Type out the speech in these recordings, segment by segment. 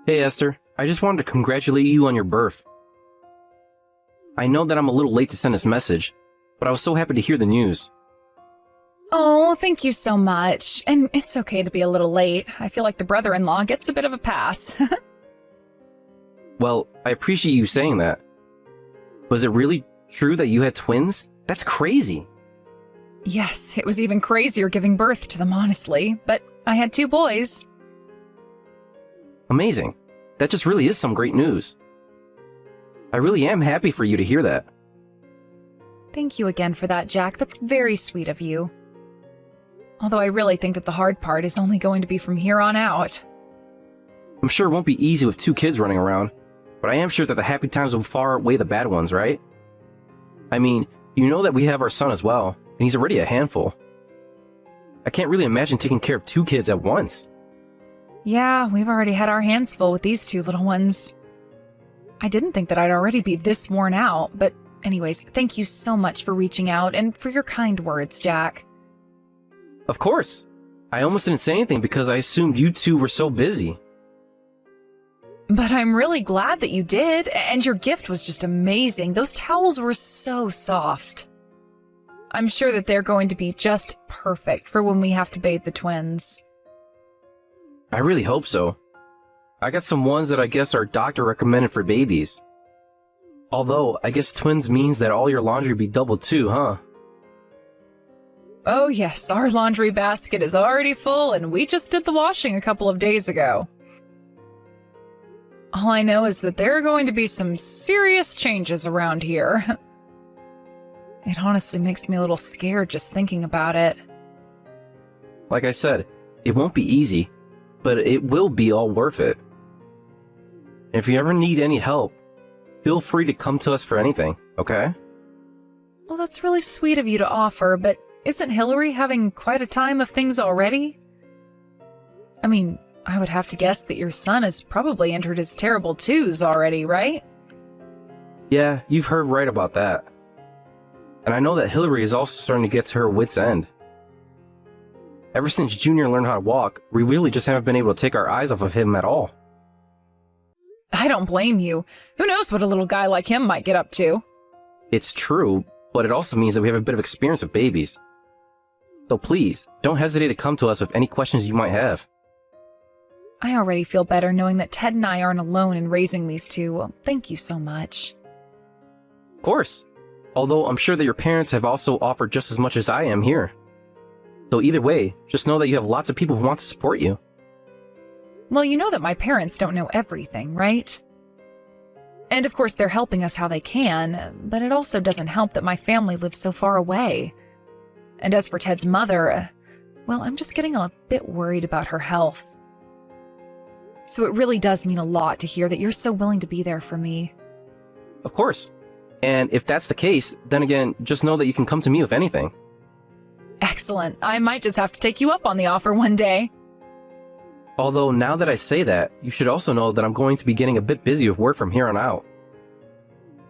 Hey Esther, I just wanted to congratulate you on your birth. I know that I'm a little late to send this message, but I was so happy to hear the news. Oh, thank you so much. And it's okay to be a little late. I feel like the brother-in-law gets a bit of a pass. Well, I appreciate you saying that. Was it really true that you had twins? That's crazy. Yes, it was even crazier giving birth to them, honestly. But I had 2 boys. Amazing. That just really is some great news. I really am happy for you to hear that. Thank you again for that, Jack. That's very sweet of you. Although I really think that the hard part is only going to be from here on out. I'm sure it won't be easy with 2 kids running around, but I am sure that the happy times will far outweigh the bad ones, right? I mean, you know that we have our son as well, and he's already a handful. I can't really imagine taking care of 2 kids at once. Yeah, we've already had our hands full with these 2 little ones. I didn't think that I'd already be this worn out, but anyways, thank you so much for reaching out and for your kind words, Jack. Of course. I almost didn't say anything because I assumed you 2 were so busy. But I'm really glad that you did, and your gift was just amazing. Those towels were so soft. I'm sure that they're going to be just perfect for when we have to bathe the twins. I really hope so. I got some ones that I guess our doctor recommended for babies. Although, I guess twins means that all your laundry be doubled too, huh? Oh yes, our laundry basket is already full, and we just did the washing a couple of days ago. All I know is that there are going to be some serious changes around here. It honestly makes me a little scared just thinking about it. Like I said, it won't be easy, but it will be all worth it. If you ever need any help, feel free to come to us for anything, okay? Well, that's really sweet of you to offer, but isn't Hillary having quite a time of things already? I mean, I would have to guess that your son has probably entered his terrible 2s already, right? Yeah, you've heard right about that. And I know that Hillary is also starting to get to her wit's end. Ever since Junior learned how to walk, we really just haven't been able to take our eyes off of him at all. I don't blame you. Who knows what a little guy like him might get up to? It's true, but it also means that we have a bit of experience with babies. So please, don't hesitate to come to us with any questions you might have. I already feel better knowing that Ted and I aren't alone in raising these 2. Well, thank you so much. Of course. Although I'm sure that your parents have also offered just as much as I am here. So either way, just know that you have lots of people who want to support you. Well, you know that my parents don't know everything, right? And of course they're helping us how they can, but it also doesn't help that my family lives so far away. And as for Ted's mother, well, I'm just getting a bit worried about her health. So it really does mean a lot to hear that you're so willing to be there for me. Of course. And if that's the case, then again, just know that you can come to me with anything. Excellent. I might just have to take you up on the offer one day. Although now that I say that, you should also know that I'm going to be getting a bit busy with work from here on out.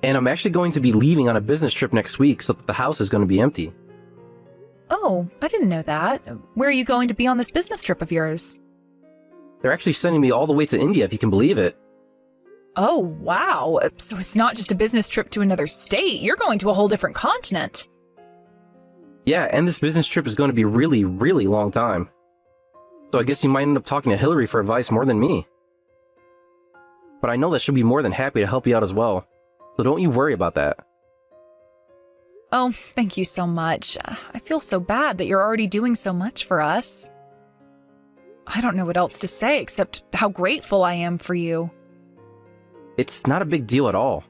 And I'm actually going to be leaving on a business trip next week so that the house is going to be empty. Oh, I didn't know that. Where are you going to be on this business trip of yours? They're actually sending me all the way to India, if you can believe it. Oh, wow. So it's not just a business trip to another state. You're going to a whole different continent. Yeah, and this business trip is going to be really, really long time. So I guess you might end up talking to Hillary for advice more than me. But I know that she'll be more than happy to help you out as well. So don't you worry about that. Oh, thank you so much. I feel so bad that you're already doing so much for us. I don't know what else to say except how grateful I am for you. It's not a big deal at all.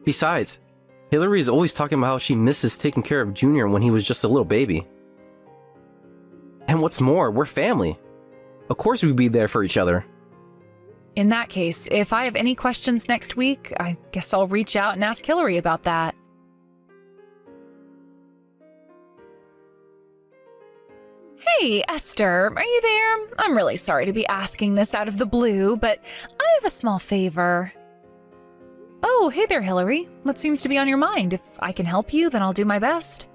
Besides, Hillary is always talking about how she misses taking care of Junior when he was just a little baby. And what's more, we're family. Of course we'd be there for each other. In that case, if I have any questions next week, I guess I'll reach out and ask Hillary about that. Hey, Esther, are you there? I'm really sorry to be asking this out of the blue, but I have a small favor. Oh, hey there, Hillary. What seems to be on your mind? If I can help you, then I'll do my best.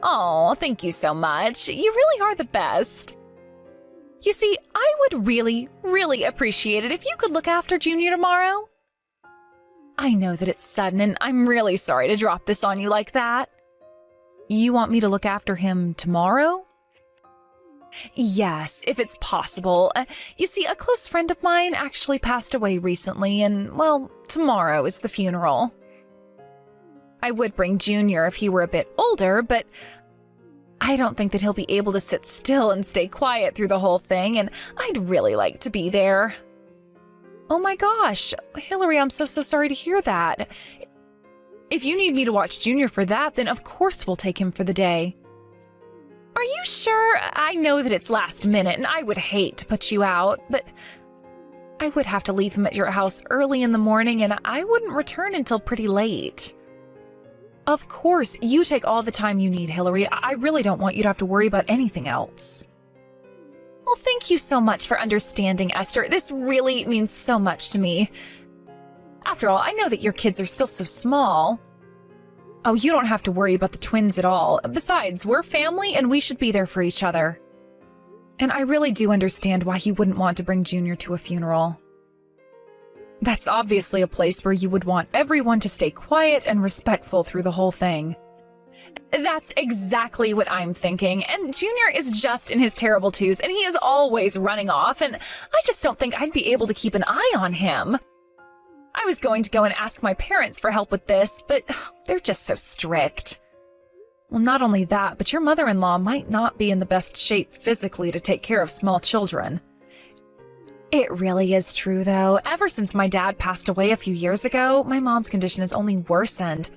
Oh, thank you so much. You really are the best. You see, I would really, really appreciate it if you could look after Junior tomorrow. I know that it's sudden, and I'm really sorry to drop this on you like that. You want me to look after him tomorrow? Yes, if it's possible. You see, a close friend of mine actually passed away recently, and, well, tomorrow is the funeral. I would bring Junior if he were a bit older, but I don't think that he'll be able to sit still and stay quiet through the whole thing, and I'd really like to be there. Oh my gosh, Hillary, I'm so sorry to hear that. If you need me to watch Junior for that, then of course we'll take him for the day. Are you sure? I know that it's last minute, and I would hate to put you out, but I would have to leave him at your house early in the morning, and I wouldn't return until pretty late. Of course, you take all the time you need, Hillary. I really don't want you to have to worry about anything else. Well, thank you so much for understanding, Esther. This really means so much to me. After all, I know that your kids are still so small. Oh, you don't have to worry about the twins at all. Besides, we're family and we should be there for each other. And I really do understand why you wouldn't want to bring Junior to a funeral. That's obviously a place where you would want everyone to stay quiet and respectful through the whole thing. That's exactly what I'm thinking, and Junior is just in his terrible twos, and he is always running off, and I just don't think I'd be able to keep an eye on him. I was going to go and ask my parents for help with this, but they're just so strict. Well, not only that, but your mother-in-law might not be in the best shape physically to take care of small children. It really is true, though. Ever since my dad passed away a few years ago, my mom's condition has only worsened.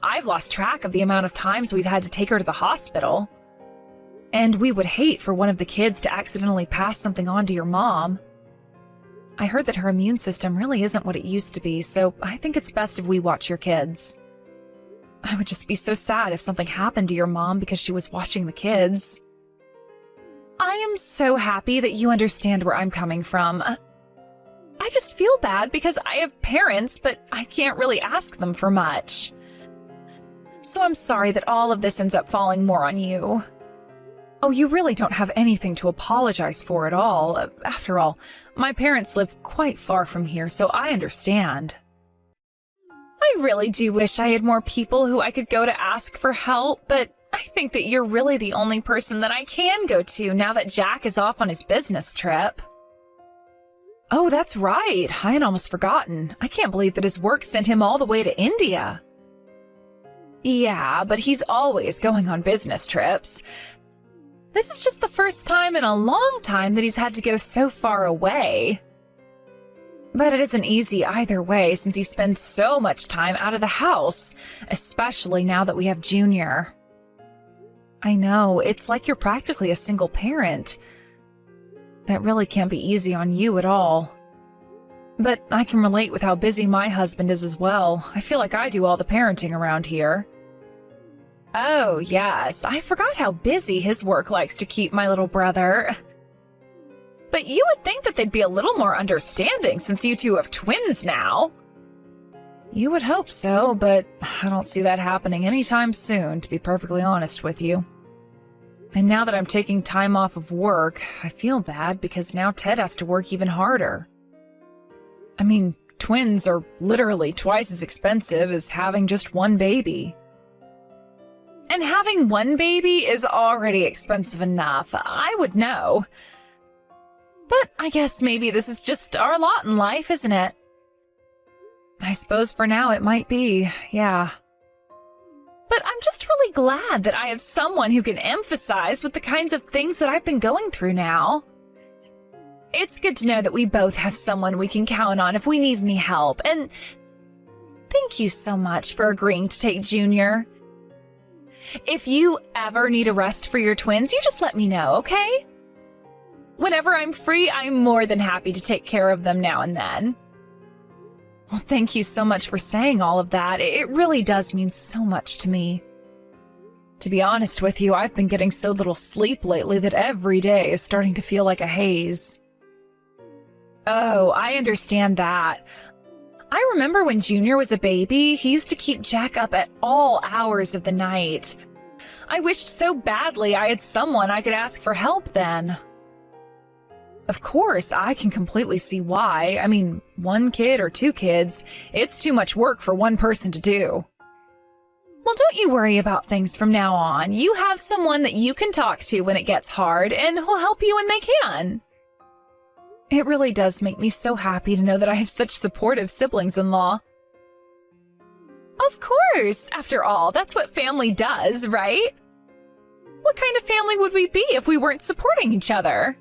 I've lost track of the amount of times we've had to take her to the hospital. And we would hate for one of the kids to accidentally pass something on to your mom. I heard that her immune system really isn't what it used to be, so I think it's best if we watch your kids. I would just be so sad if something happened to your mom because she was watching the kids. I am so happy that you understand where I'm coming from. I just feel bad because I have parents, but I can't really ask them for much. So I'm sorry that all of this ends up falling more on you. Oh, you really don't have anything to apologize for at all. After all, my parents live quite far from here, so I understand. I really do wish I had more people who I could go to ask for help, but I think that you're really the only person that I can go to now that Jack is off on his business trip. Oh, that's right. I had almost forgotten. I can't believe that his work sent him all the way to India. Yeah, but he's always going on business trips. This is just the first time in a long time that he's had to go so far away. But it isn't easy either way since he spends so much time out of the house, especially now that we have Junior. I know, it's like you're practically a single parent. That really can't be easy on you at all. But I can relate with how busy my husband is as well. I feel like I do all the parenting around here. Oh, yes, I forgot how busy his work likes to keep my little brother. But you would think that they'd be a little more understanding since you two have twins now. You would hope so, but I don't see that happening anytime soon, to be perfectly honest with you. And now that I'm taking time off of work, I feel bad because now Ted has to work even harder. I mean, twins are literally twice as expensive as having just one baby. And having one baby is already expensive enough, I would know. But I guess maybe this is just our lot in life, isn't it? I suppose for now it might be, yeah. But I'm just really glad that I have someone who can emphasize with the kinds of things that I've been going through now. It's good to know that we both have someone we can count on if we need any help, and thank you so much for agreeing to take Junior. If you ever need a rest for your twins, you just let me know, okay? Whenever I'm free, I'm more than happy to take care of them now and then. Well, thank you so much for saying all of that. It really does mean so much to me. To be honest with you, I've been getting so little sleep lately that every day is starting to feel like a haze. Oh, I understand that. I remember when Junior was a baby, he used to keep Jack up at all hours of the night. I wished so badly I had someone I could ask for help then. Of course, I can completely see why. I mean, 1 kid or 2 kids, it's too much work for one person to do. Well, don't you worry about things from now on. You have someone that you can talk to when it gets hard, and who'll help you when they can. It really does make me so happy to know that I have such supportive siblings-in-law. Of course! After all, that's what family does, right? What kind of family would we be if we weren't supporting each other?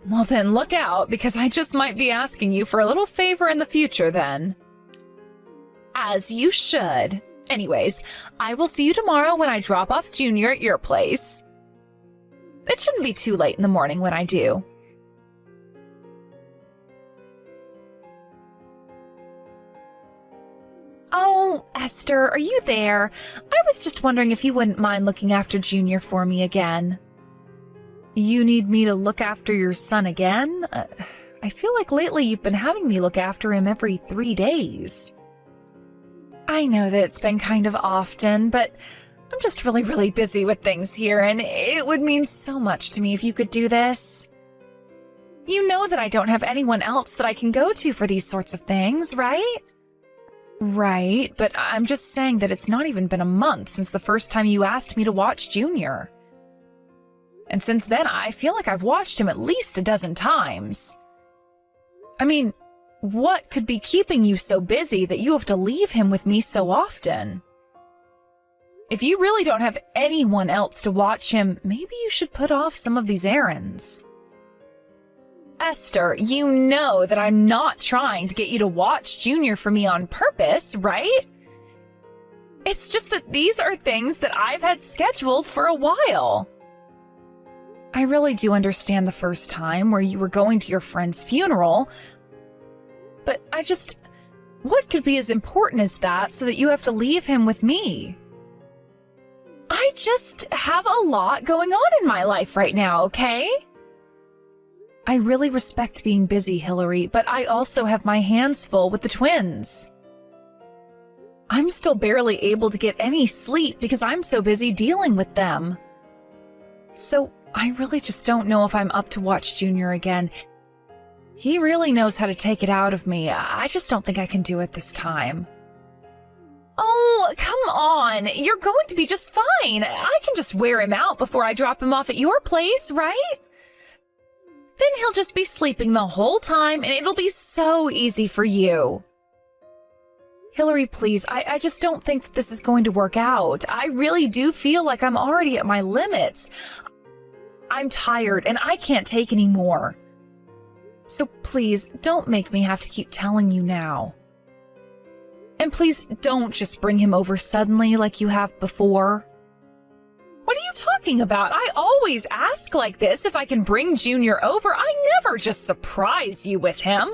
Well then, look out, because I just might be asking you for a little favor in the future then. As you should. Anyways, I will see you tomorrow when I drop off Junior at your place. It shouldn't be too late in the morning when I do. Oh, Esther, are you there? I was just wondering if you wouldn't mind looking after Junior for me again. You need me to look after your son again? I feel like lately you've been having me look after him every 3 days. I know that it's been kind of often, but I'm just really busy with things here, and it would mean so much to me if you could do this. You know that I don't have anyone else that I can go to for these sorts of things, right? Right, but I'm just saying that it's not even been a month since the first time you asked me to watch Junior. And since then, I feel like I've watched him at least a dozen times. I mean, what could be keeping you so busy that you have to leave him with me so often? If you really don't have anyone else to watch him, maybe you should put off some of these errands. Esther, you know that I'm not trying to get you to watch Junior for me on purpose, right? It's just that these are things that I've had scheduled for a while. I really do understand the first time where you were going to your friend's funeral, but what could be as important as that so that you have to leave him with me? I just have a lot going on in my life right now, okay? I really respect being busy, Hillary, but I also have my hands full with the twins. I'm still barely able to get any sleep because I'm so busy dealing with them. So I really just don't know if I'm up to watch Junior again. He really knows how to take it out of me. I just don't think I can do it this time. Oh, come on. You're going to be just fine. I can just wear him out before I drop him off at your place, right? Then he'll just be sleeping the whole time and it'll be so easy for you. Hillary, please, I just don't think that this is going to work out. I really do feel like I'm already at my limits. I'm tired and I can't take any more. So please, don't make me have to keep telling you now. And please don't just bring him over suddenly like you have before. What are you talking about? I always ask like this if I can bring Junior over. I never just surprise you with him.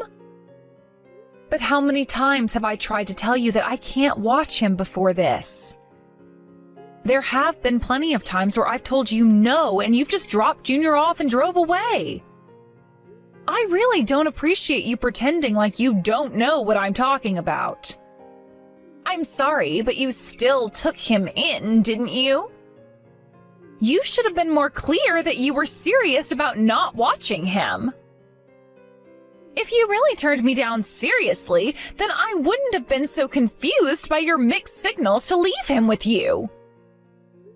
But how many times have I tried to tell you that I can't watch him before this? There have been plenty of times where I've told you no and you've just dropped Junior off and drove away. I really don't appreciate you pretending like you don't know what I'm talking about. I'm sorry, but you still took him in, didn't you? You should have been more clear that you were serious about not watching him. If you really turned me down seriously, then I wouldn't have been so confused by your mixed signals to leave him with you.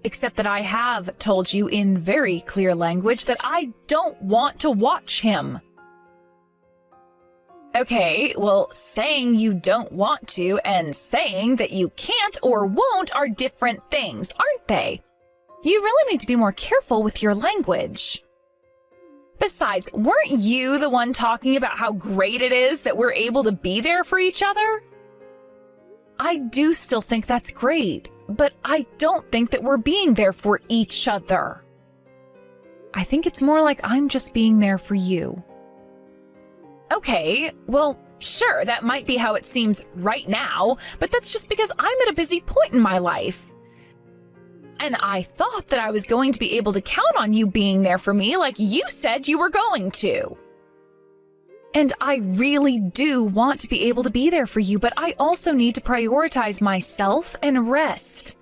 Except that I have told you in very clear language that I don't want to watch him. Okay, well, saying you don't want to and saying that you can't or won't are different things, aren't they? You really need to be more careful with your language. Besides, weren't you the one talking about how great it is that we're able to be there for each other? I do still think that's great, but I don't think that we're being there for each other. I think it's more like I'm just being there for you. Okay, well, sure, that might be how it seems right now, but that's just because I'm at a busy point in my life. And I thought that I was going to be able to count on you being there for me like you said you were going to. And I really do want to be able to be there for you, but I also need to prioritize myself and rest.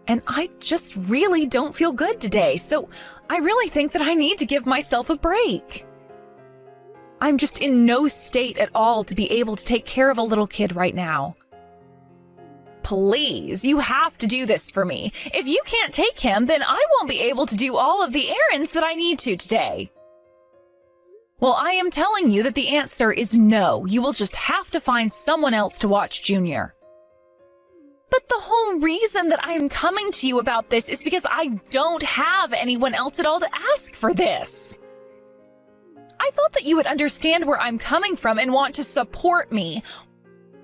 And I just really don't feel good today, so I really think that I need to give myself a break. I'm just in no state at all to be able to take care of a little kid right now. Please, you have to do this for me. If you can't take him, then I won't be able to do all of the errands that I need to today. Well, I am telling you that the answer is no. You will just have to find someone else to watch Junior. But the whole reason that I am coming to you about this is because I don't have anyone else at all to ask for this. I thought that you would understand where I'm coming from and want to support me.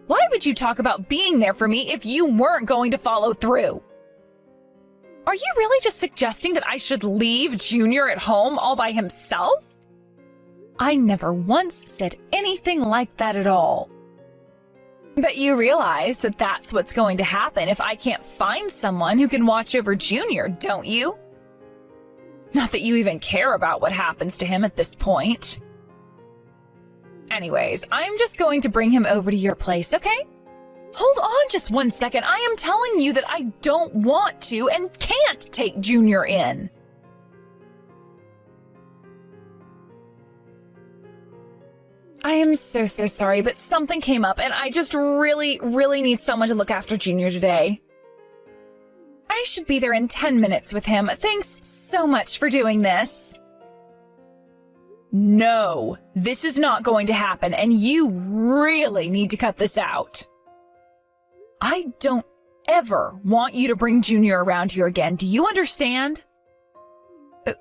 Why would you talk about being there for me if you weren't going to follow through? Are you really just suggesting that I should leave Junior at home all by himself? I never once said anything like that at all. But you realize that that's what's going to happen if I can't find someone who can watch over Junior, don't you? Not that you even care about what happens to him at this point. Anyways, I'm just going to bring him over to your place, okay? Hold on just 1 second. I am telling you that I don't want to and can't take Junior in. I am so sorry, but something came up and I just really need someone to look after Junior today. I should be there in 10 minutes with him. Thanks so much for doing this. No, this is not going to happen, and you really need to cut this out. I don't ever want you to bring Junior around here again. Do you understand?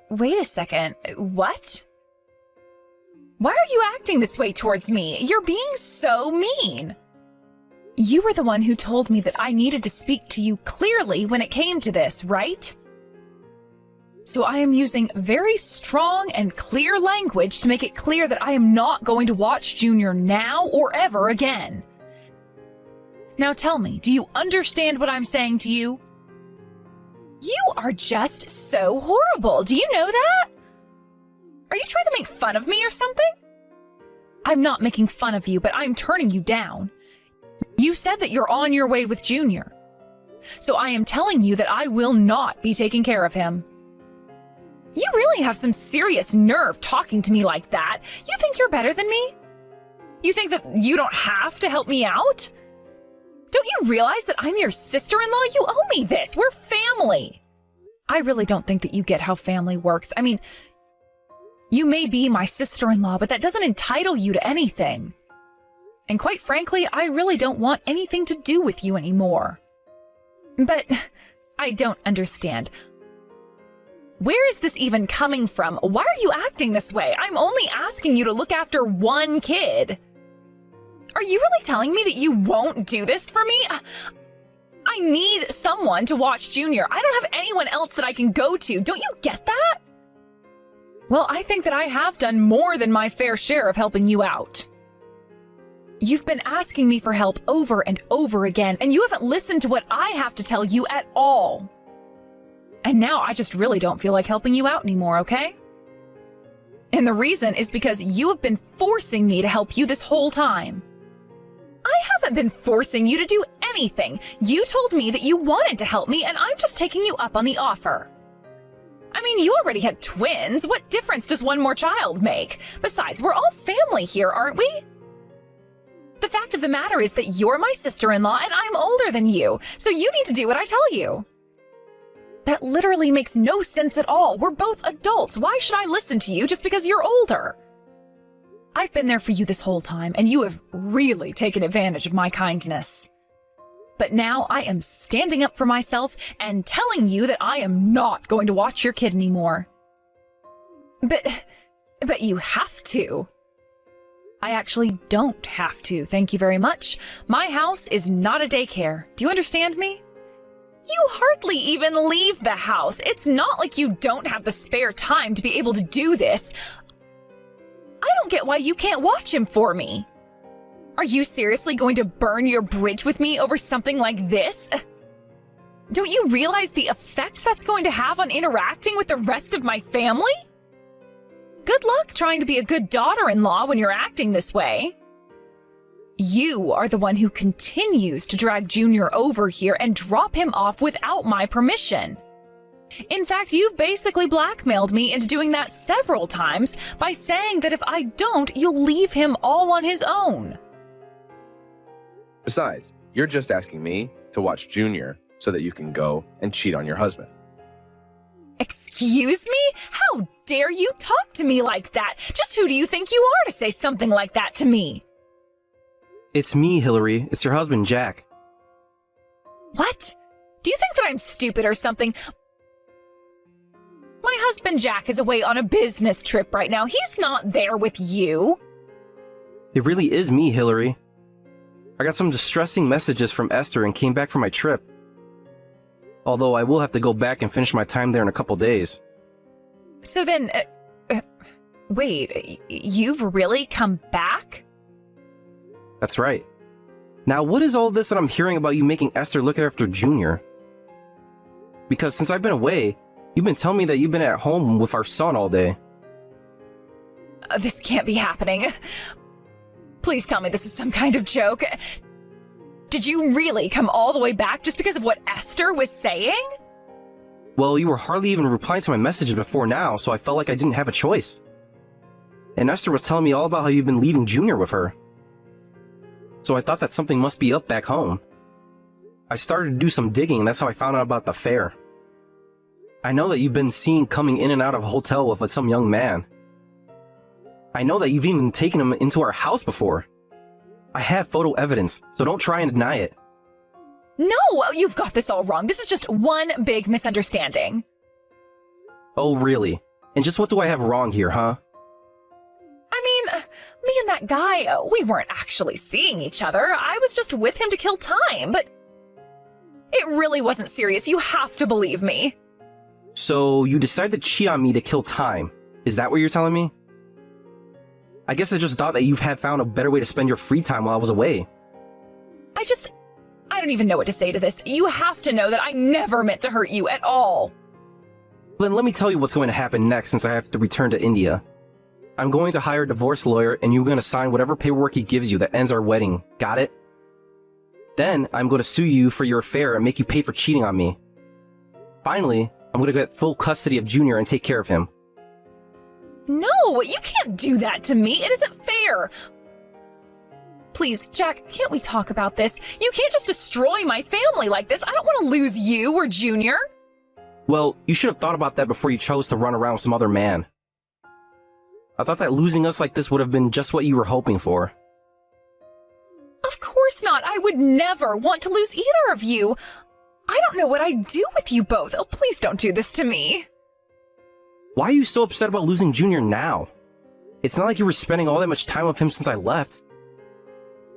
Wait a second. What? Why are you acting this way towards me? You're being so mean. You were the one who told me that I needed to speak to you clearly when it came to this, right? So I am using very strong and clear language to make it clear that I am not going to watch Junior now or ever again. Now tell me, do you understand what I'm saying to you? You are just so horrible. Do you know that? Are you trying to make fun of me or something? I'm not making fun of you, but I'm turning you down. You said that you're on your way with Junior. So I am telling you that I will not be taking care of him. You really have some serious nerve talking to me like that. You think you're better than me? You think that you don't have to help me out? Don't you realize that I'm your sister-in-law? You owe me this. We're family. I really don't think that you get how family works. I mean, you may be my sister-in-law, but that doesn't entitle you to anything. And quite frankly, I really don't want anything to do with you anymore. But I don't understand. Where is this even coming from? Why are you acting this way? I'm only asking you to look after one kid. Are you really telling me that you won't do this for me? I need someone to watch Junior. I don't have anyone else that I can go to. Don't you get that? Well, I think that I have done more than my fair share of helping you out. You've been asking me for help over and over again, and you haven't listened to what I have to tell you at all. And now I just really don't feel like helping you out anymore, okay? And the reason is because you have been forcing me to help you this whole time. I haven't been forcing you to do anything. You told me that you wanted to help me, and I'm just taking you up on the offer. I mean, you already had twins. What difference does one more child make? Besides, we're all family here, aren't we? The fact of the matter is that you're my sister-in-law and I'm older than you, so you need to do what I tell you. That literally makes no sense at all. We're both adults. Why should I listen to you just because you're older? I've been there for you this whole time, and you have really taken advantage of my kindness. But now I am standing up for myself and telling you that I am not going to watch your kid anymore. But you have to. I actually don't have to, thank you very much. My house is not a daycare. Do you understand me? You hardly even leave the house. It's not like you don't have the spare time to be able to do this. I don't get why you can't watch him for me. Are you seriously going to burn your bridge with me over something like this? Don't you realize the effect that's going to have on interacting with the rest of my family? Good luck trying to be a good daughter-in-law when you're acting this way. You are the one who continues to drag Junior over here and drop him off without my permission. In fact, you've basically blackmailed me into doing that several times by saying that if I don't, you'll leave him all on his own. Besides, you're just asking me to watch Junior so that you can go and cheat on your husband. Excuse me? How dare you talk to me like that? Just who do you think you are to say something like that to me? It's me, Hillary. It's your husband, Jack. What? Do you think that I'm stupid or something? My husband Jack is away on a business trip right now. He's not there with you. It really is me, Hillary. I got some distressing messages from Esther and came back from my trip. Although I will have to go back and finish my time there in a couple days. So then, wait, you've really come back? That's right. Now, what is all this that I'm hearing about you making Esther look after Junior? Because since I've been away, you've been telling me that you've been at home with our son all day. This can't be happening. Please tell me this is some kind of joke. Did you really come all the way back just because of what Esther was saying? Well, you were hardly even replying to my messages before now, so I felt like I didn't have a choice. And Esther was telling me all about how you've been leaving Junior with her. So I thought that something must be up back home. I started to do some digging, and that's how I found out about the affair. I know that you've been seen coming in and out of a hotel with some young man. I know that you've even taken him into our house before. I have photo evidence, so don't try and deny it. No, you've got this all wrong. This is just one big misunderstanding. Oh, really? And just what do I have wrong here, huh? I mean, me and that guy, we weren't actually seeing each other. I was just with him to kill time, but it really wasn't serious. You have to believe me. So you decided to cheat on me to kill time. Is that what you're telling me? I guess I just thought that you had found a better way to spend your free time while I was away. I don't even know what to say to this. You have to know that I never meant to hurt you at all. Then let me tell you what's going to happen next since I have to return to India. I'm going to hire a divorce lawyer and you're going to sign whatever paperwork he gives you that ends our wedding. Got it? Then I'm going to sue you for your affair and make you pay for cheating on me. Finally, I'm going to get full custody of Junior and take care of him. No, you can't do that to me. It isn't fair. Please, Jack, can't we talk about this? You can't just destroy my family like this. I don't want to lose you or Junior. Well, you should have thought about that before you chose to run around with some other man. I thought that losing us like this would have been just what you were hoping for. Of course not. I would never want to lose either of you. I don't know what I'd do with you both. Oh, please don't do this to me. Why are you so upset about losing Junior now? It's not like you were spending all that much time with him since I left.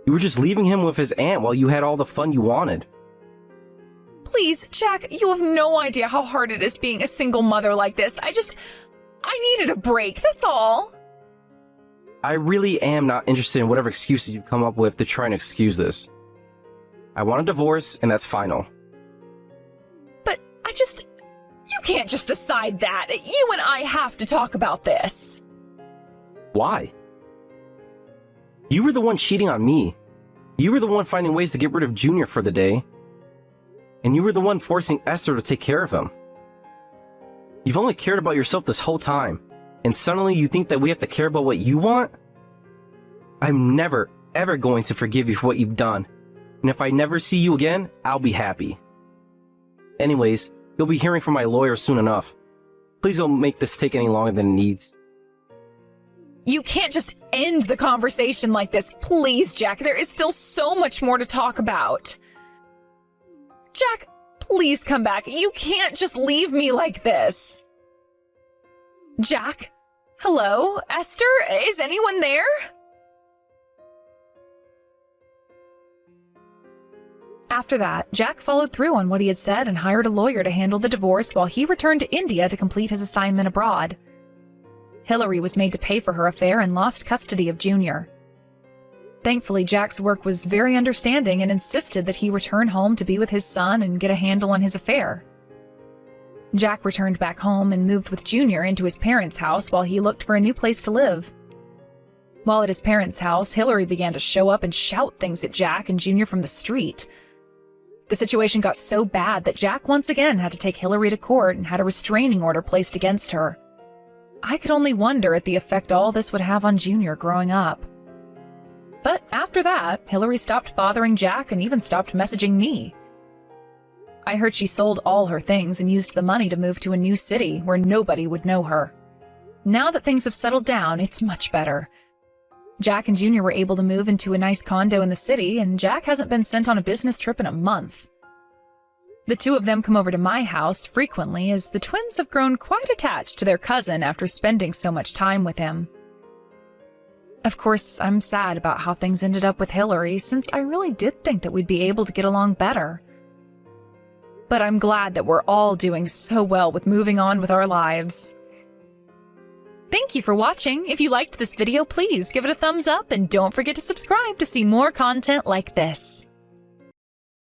You were just leaving him with his aunt while you had all the fun you wanted. Please, Jack, you have no idea how hard it is being a single mother like this. I needed a break, that's all. I really am not interested in whatever excuses you come up with to try and excuse this. I want a divorce, and that's final. But you can't just decide that. You and I have to talk about this. Why? You were the one cheating on me. You were the one finding ways to get rid of Junior for the day. And you were the one forcing Esther to take care of him. You've only cared about yourself this whole time, and suddenly you think that we have to care about what you want? I'm never, ever going to forgive you for what you've done, and if I never see you again, I'll be happy. Anyways, you'll be hearing from my lawyer soon enough. Please don't make this take any longer than it needs. You can't just end the conversation like this. Please, Jack, there is still so much more to talk about. Jack, please come back. You can't just leave me like this. Jack? Hello? Esther? Is anyone there? After that, Jack followed through on what he had said and hired a lawyer to handle the divorce while he returned to India to complete his assignment abroad. Hillary was made to pay for her affair and lost custody of Junior. Thankfully, Jack's work was very understanding and insisted that he return home to be with his son and get a handle on his affair. Jack returned back home and moved with Junior into his parents' house while he looked for a new place to live. While at his parents' house, Hillary began to show up and shout things at Jack and Junior from the street. The situation got so bad that Jack once again had to take Hillary to court and had a restraining order placed against her. I could only wonder at the effect all this would have on Junior growing up. But after that, Hillary stopped bothering Jack and even stopped messaging me. I heard she sold all her things and used the money to move to a new city where nobody would know her. Now that things have settled down, it's much better. Jack and Junior were able to move into a nice condo in the city, and Jack hasn't been sent on a business trip in a month. The two of them come over to my house frequently as the twins have grown quite attached to their cousin after spending so much time with him. Of course, I'm sad about how things ended up with Hillary, since I really did think that we'd be able to get along better. But I'm glad that we're all doing so well with moving on with our lives. Thank you for watching. If you liked this video, please give it a thumbs up and don't forget to subscribe to see more content like this.